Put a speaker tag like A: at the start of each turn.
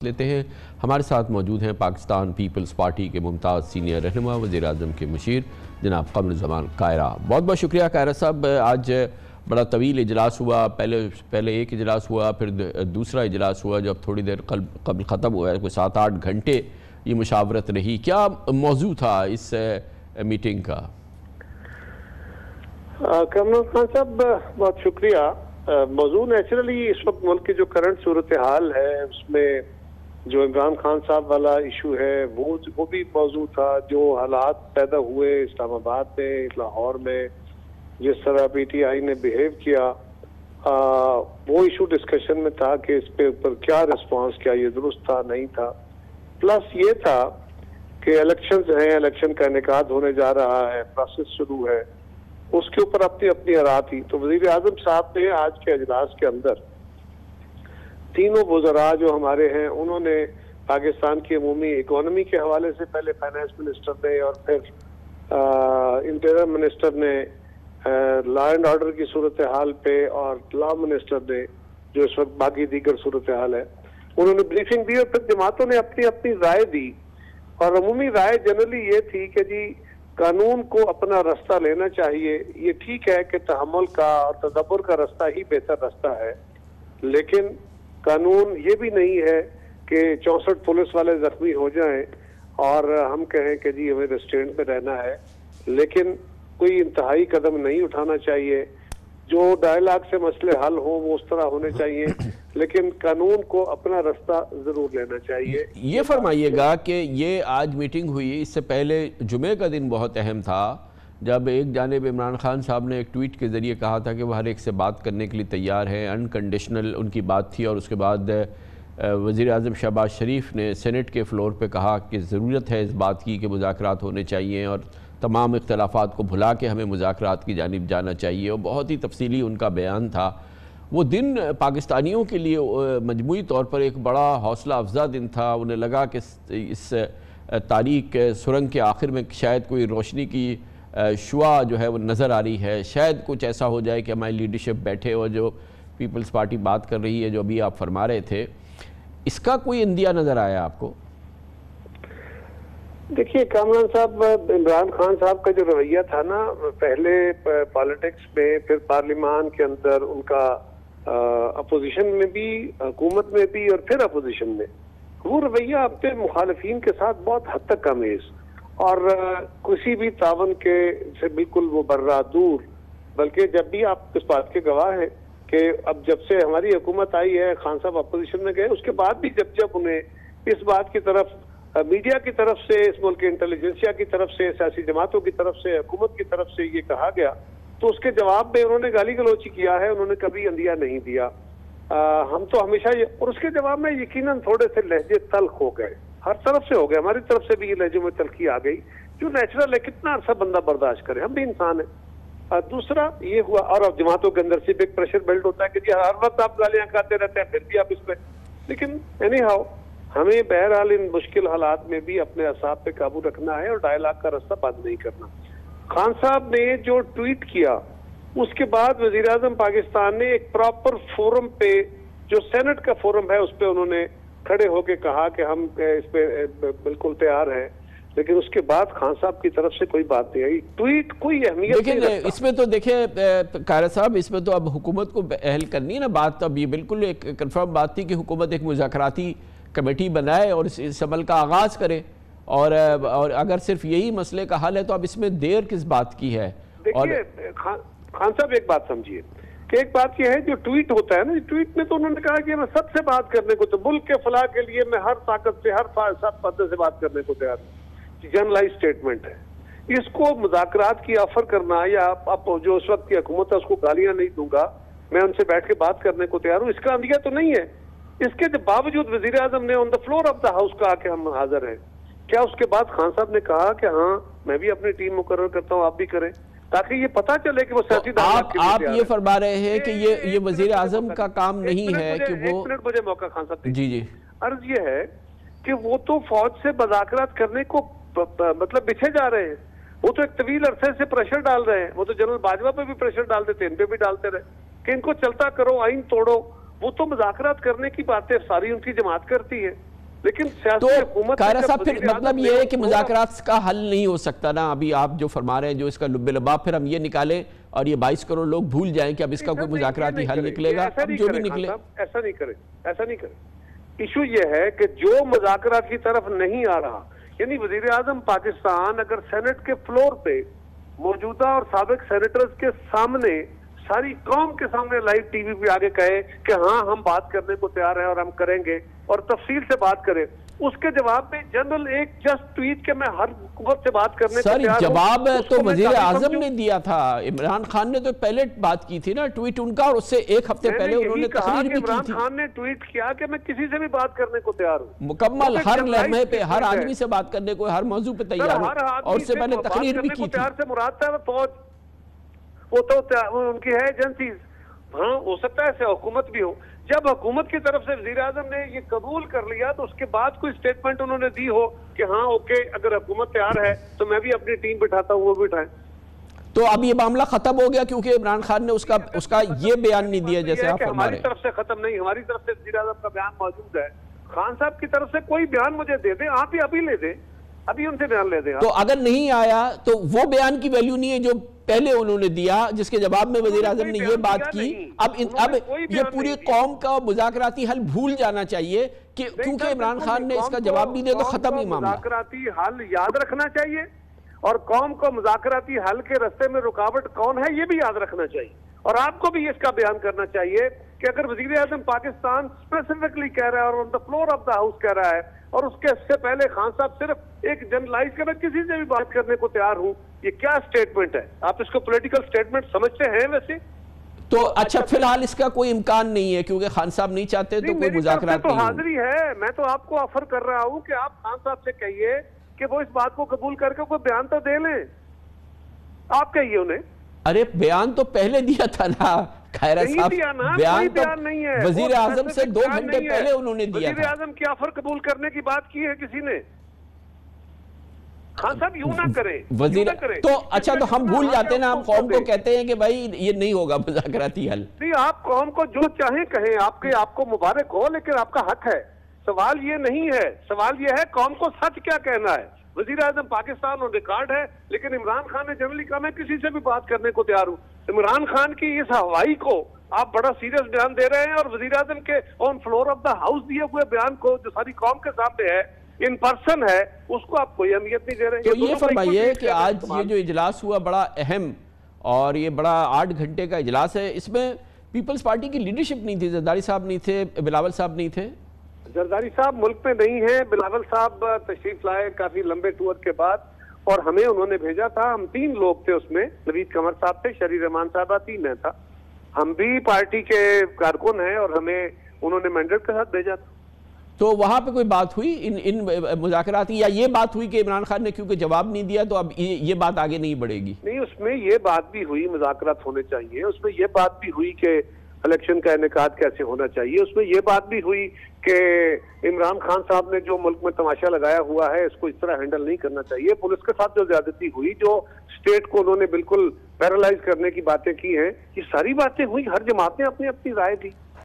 A: लेते हैं। हमारे साथ मौजूद हैं पाकिस्तान पीपल्स पार्टी के मुमताज़ सीनियर रहनुमा वज़ीर आज़म के मुशीर जनाब क़मरुज़्ज़मान कायरा। बहुत बहुत शुक्रिया कायरा साहब। आज बड़ा तवील इजलास हुआ, पहले एक इजलास हुआ, फिर दूसरा इजलास हुआ जो अब थोड़ी देर कबल ख़त्म हुआ है। कोई 7-8 घंटे ये मुशावरत रही। क्या मौजू था इस मीटिंग का?
B: कमरुल खान साहब बहुत शुक्रिया। मौजू नेचुरली इस वक्त मुल्क की जो करंट सूरत हाल है उसमें जो इमरान खान साहब वाला इशू है वो भी मौजू था। जो हालात पैदा हुए इस्लामाबाद में, लाहौर में, जिस तरह PTI ने बिहेव किया वो इशू डिस्कशन में था कि इस पे ऊपर क्या रिस्पांस, क्या ये दुरुस्त था नहीं था। प्लस ये था कि इलेक्शंस हैं, इलेक्शन का इनेकाद होने जा रहा है, प्रोसेस शुरू है, उसके ऊपर अपनी अपनी आरा थी। तो वज़ीर आज़म साहब ने आज के इजलास के अंदर तीनों वज़रा जो हमारे हैं उन्होंने पाकिस्तान की अमूमी इकोनॉमी के हवाले से पहले फाइनेंस मिनिस्टर ने और फिर इंटीरियर मिनिस्टर ने लॉ एंड ऑर्डर की सूरत हाल पे और लॉ मिनिस्टर ने जो इस वक्त बाकी दीगर सूरत हाल है उन्होंने ब्रीफिंग दी और फिर जमातों ने अपनी अपनी राय दी। और अमूमी राय जनरली ये थी कि जी कानून को अपना रास्ता लेना चाहिए। ये ठीक है कि तहम्मुल का और तदब्बर का रास्ता ही बेहतर रास्ता है, लेकिन कानून ये भी नहीं है कि 64 पुलिस वाले जख्मी हो जाएं और हम कहें कि जी हमें रेस्टोरेंट में रहना है, लेकिन कोई इंतहाई कदम नहीं उठाना चाहिए। जो डायलॉग से मसले हल हो वो उस तरह होने चाहिए, लेकिन कानून को अपना रास्ता जरूर लेना चाहिए।
A: ये फरमाइएगा कि ये आज मीटिंग हुई, इससे पहले जुमे का दिन बहुत अहम था जब एक जानिब इमरान खान साहब ने एक ट्वीट के ज़रिए कहा था कि वह हर एक से बात करने के लिए तैयार है, अनकंडीशनल उनकी बात थी। और उसके बाद वज़ीर आज़म शहबाज शरीफ ने सेनेट के फ्लोर पे कहा कि ज़रूरत है इस बात की कि मुज़ाकरात होने चाहिए और तमाम इख्तलाफात को भुला के हमें मुज़ाकरात की जानिब जाना चाहिए। और बहुत ही तफसीली उनका बयान था। वो दिन पाकिस्तानियों के लिए मजमूई तौर पर एक बड़ा हौसला अफजा दिन था। उन्हें लगा कि इस तारीख सुरंग के आखिर में शायद कोई रोशनी की शुआ जो है वो नज़र आ रही है। शायद कुछ ऐसा हो जाए कि हमारी लीडरशिप बैठे और जो पीपल्स पार्टी बात कर रही है, जो अभी आप फरमा रहे थे, इसका कोई इंदिया नज़र आया आपको?
B: देखिए कामरान साहब, इमरान खान साहब का जो रवैया था ना, पहले पॉलिटिक्स में, फिर पार्लियामान के अंदर उनका अपोजिशन में भी, हुकूमत में भी और फिर अपोजिशन में, वो रवैया अपने मुखालिफिन के साथ बहुत हद तक कमेज और किसी भी तावन के से बिल्कुल वो बर्रा दूर। बल्कि जब भी आप इस बात के गवाह हैं कि अब जब से हमारी हुकूमत आई है, खान साहब अपोजिशन में गए, उसके बाद भी जब जब उन्हें इस बात की तरफ मीडिया की तरफ से, इस मुल्क के इंटेलिजेंसिया की तरफ से, सियासी जमातों की तरफ से, हुकूमत की तरफ से ये कहा गया, तो उसके जवाब में उन्होंने गाली गलौची किया है, उन्होंने कभी अंदिया नहीं दिया। हम तो हमेशा ये, और उसके जवाब में यकीनन थोड़े से लहजे तल्ख हो गए, हर तरफ से हो गए, हमारी तरफ से भी ये लहजों में तल्खी आ गई, जो नेचुरल है, कितना अरसा बंदा बर्दाश्त करे, हम भी इंसान है। दूसरा ये हुआ, और अब जमातों के अंदर से भी एक प्रेशर बिल्ड होता है कि जी हर वक्त आप गालियां खाते रहते हैं, फिर भी आप इसमें, लेकिन एनी हाउ हमें बहरहाल इन मुश्किल हालात में भी अपने असाब पे काबू रखना है और डायलॉग का रास्ता बंद नहीं करना। खान साहब ने जो ट्वीट किया उसके बाद वजीर आजम पाकिस्तान ने एक प्रॉपर फोरम पे, जो सेनेट का फोरम है, उस पर उन्होंने खड़े होकर कहा कि हम इस पे बिल्कुल तैयार हैं, लेकिन उसके बाद खान साहब की तरफ से कोई बात नहीं आई। ट्वीट कोई अहमियत नहीं रखता।
A: इसमें तो देखिए कायरा साहब, इसमें तो अब हुकूमत को अहल करनी है ना बात। अब ये बिल्कुल एक कंफर्म बात थी कि हुकूमत एक मुज़ाकराती कमेटी बनाए और इस अमल का आगाज़ करे, और अगर सिर्फ यही मसले का हल है तो अब इसमें देर किस बात की है?
B: देखिए खान साहब, एक बात समझिए कि एक बात यह है, जो ट्वीट होता है ना, ट्वीट में तो उन्होंने कहा कि मैं सबसे बात करने को, तो मुल्क के फलाह के लिए मैं हर ताकत से, हर सब पद से बात करने को तैयार हूँ। जनरलाइज स्टेटमेंट है। इसको मुज़ाकरात की ऑफर करना, या आप जो उस वक्त की हुकूमत है उसको गालियां नहीं दूंगा, मैं उनसे बैठ के बात करने को तैयार हूँ, इसका अंदिया तो नहीं है। इसके बावजूद वजीर आजम ने on the floor of the house कहा कि हम हाजिर हैं। क्या उसके बाद खान साहब ने कहा कि हाँ मैं भी अपनी टीम मुकर्रर करता हूँ, आप भी करें, ताकि ये पता चले कि वो सियासी
A: आप ये फरमा रहे हैं कि ये वजीर आजम का काम नहीं है कि वो,
B: एक मिनट मुझे मौका खान साहब।
A: जी जी,
B: अर्ज ये है कि वो तो फौज से मुज़ाकरात करने को मतलब पीछे जा रहे हैं। वो तो एक तवील अरसे से प्रेशर डाल रहे हैं। वो तो जनरल बाजवा पे भी प्रेशर डालते थे, इन पे भी डालते रहे कि इनको चलता करो, आइन तोड़ो। वो तो मुज़ाकरात करने की बातें सारी उनकी जमात करती है। लेकिन
A: तो कायरा साहब फिर मतलब ये है कि मुज़ाकरात का हल नहीं हो सकता ना, अभी आप जो फरमा रहे हैं जो इसका लुब्बे लबाब फिर हम ये निकालें और ये 22 करोड़ लोग भूल जाएं कि अब इसका कोई मुज़ाकराती हल निकलेगा, अब जो भी निकले
B: ऐसा नहीं करें, ऐसा नहीं करें। इशू ये है कि जो मुज़ाकरात की तरफ नहीं आ रहा, यानी वजीर आजम पाकिस्तान अगर सेनेट के फ्लोर पे मौजूदा और साबिक सेनेटर्स के सामने सारी कौम के सामने लाइव टीवी पे आगे कहे कि हाँ हम बात करने को तैयार हैं और हम करेंगे और तफसील से बात करें, उसके जवाब में जनरल एक जस्ट ट्वीट के मैं हर हुकूमत से बात करने को तैयार हूं।
A: जवाब तो वजीर आजम ने दिया था, इमरान खान ने तो पहले बात की थी ना, ट्वीट उनका, और उससे एक हफ्ते पहले उन्होंने तकरीर भी की थी।
B: इमरान खान ने ट्वीट किया कि मैं किसी से भी बात करने को तैयार हूँ,
A: मुकम्मल हर लम्हे पे हर आदमी से बात करने को, हर मौजू पे तैयार हूँ, और उससे पहले तकरीर भी की थी।
B: से मुराद था फौज, वो तो उनकी है एजेंसीज। हाँ हो सकता है ऐसे हुकूमत भी हो। जब हुकूमत की तरफ से वज़ीर आज़म ने ये कबूल कर लिया तो उसके बाद कोई स्टेटमेंट उन्होंने दी हो कि हाँ ओके अगर हुकूमत तैयार है तो मैं भी अपनी टीम बिठाता हूँ, वो भी उठाए।
A: तो अब ये मामला खत्म हो गया क्योंकि इमरान खान ने उसका ये बयान नहीं दिया जैसे आप फरमा रहे।
B: हमारी तरफ से खत्म नहीं, हमारी तरफ से वज़ीर आज़म का बयान मौजूद है। खान साहब की तरफ से कोई बयान मुझे दे दें, आप ही अभी ले दें, अभी उनसे बयान ले दें।
A: तो अगर नहीं आया तो वो बयान की वैल्यू नहीं है जो पहले उन्होंने दिया, जिसके जवाब में वज़ीर आज़म ने ये बात की। अब ये पूरी कौम का मुज़ाकराती हल भूल जाना चाहिए कि क्योंकि इमरान खान ने इसका जवाब नहीं दिया तो खत्म ही मामला।
B: मुज़ाकराती हल याद रखना चाहिए और कौम को मुज़ाकराती हल के रास्ते में रुकावट कौन है ये भी याद रखना चाहिए, और आपको भी इसका बयान करना चाहिए कि अगर वज़ीर आज़म पाकिस्तान स्पेसिफिकली कह रहा है और on the floor of the house कह रहा है और उसके इससे पहले खान साहब सिर्फ एक जनरलाइज कर किसी से भी बात करने को तैयार हूं, ये क्या स्टेटमेंट है? आप इसको पॉलिटिकल स्टेटमेंट समझते हैं वैसे?
A: तो अच्छा फिलहाल इसका कोई इम्कान नहीं है क्योंकि खान साहब नहीं चाहते तो कोई मुज़ाकरात नहीं।
B: हाजिरी है, मैं तो आपको ऑफर कर रहा हूं कि आप खान साहब से कहिए कि वो इस बात को कबूल करके कोई बयान तो दे लें। आप कहिए उन्हें।
A: अरे बयान तो पहले दिया था ना खैरा साहब,
B: बयान नहीं है,
A: वजीर आजम से 2 घंटे पहले उन्होंने दिया था।
B: वजीर आजम की ऑफर कबूल करने की बात की है किसी ने? खान साहब यूं ना करें,
A: वजीर तो अच्छा तो हम भूल जाते हैं ना, हम कौम को कहते हैं कि भाई ये नहीं होगा मुज़ाकराती हल।
B: नहीं, आप कौम को जो चाहे कहें, आपको मुबारक हो, लेकिन आपका हक है। सवाल ये नहीं है, सवाल ये है कौम को सच क्या कहना है। वजीर आजम पाकिस्तान ऑन रिकॉर्ड है, लेकिन इमरान खान ने जनरली कहा मैं किसी से भी बात करने को तैयार हूँ। इमरान खान की इस हवाई को आप बड़ा सीरियस बयान दे रहे हैं और वजीर आजम के on floor of the house दिए हुए बयान को जो सारी कौम के सामने है, इन पर्सन है, उसको आप कोई अहमियत नहीं दे रहे।
A: तो ये फरमाइए कि आज ये जो इजलास हुआ बड़ा अहम और ये बड़ा 8 घंटे का इजलास है, इसमें पीपल्स पार्टी की लीडरशिप नहीं थी, जरदारी साहब नहीं थे, बिलावल साहब नहीं थे।
B: जरदारी साहब मुल्क में नहीं है, बिलावल साहब तशरीफ लाए काफी लंबे टूर के बाद और हमें उन्होंने भेजा था। हम 3 लोग थे उसमें, नवीद कमर साहब थे, शरीर रहमान साहब थी, मैं था। हम भी पार्टी के कारकुन हैं और हमें उन्होंने मैंडेट के साथ भेजा था।
A: तो वहां पे कोई बात हुई इन मुज़ाकराती, या ये बात हुई कि इमरान खान ने क्योंकि जवाब नहीं दिया तो अब ये बात आगे नहीं बढ़ेगी?
B: नहीं, उसमें ये बात भी हुई मुज़ाकरात होने चाहिए, उसमें ये बात भी हुई कि इलेक्शन का इनेकाद कैसे होना चाहिए, उसमें यह बात भी हुई कि इमरान खान साहब ने जो मुल्क में तमाशा लगाया हुआ है इसको इस तरह हैंडल नहीं करना चाहिए। पुलिस के साथ जो ज्यादती हुई, जो स्टेट को उन्होंने बिल्कुल पैरालाइज करने की बातें की हैं, ये सारी बातें हुई। हर जमात ने अपनी अपनी राय दी।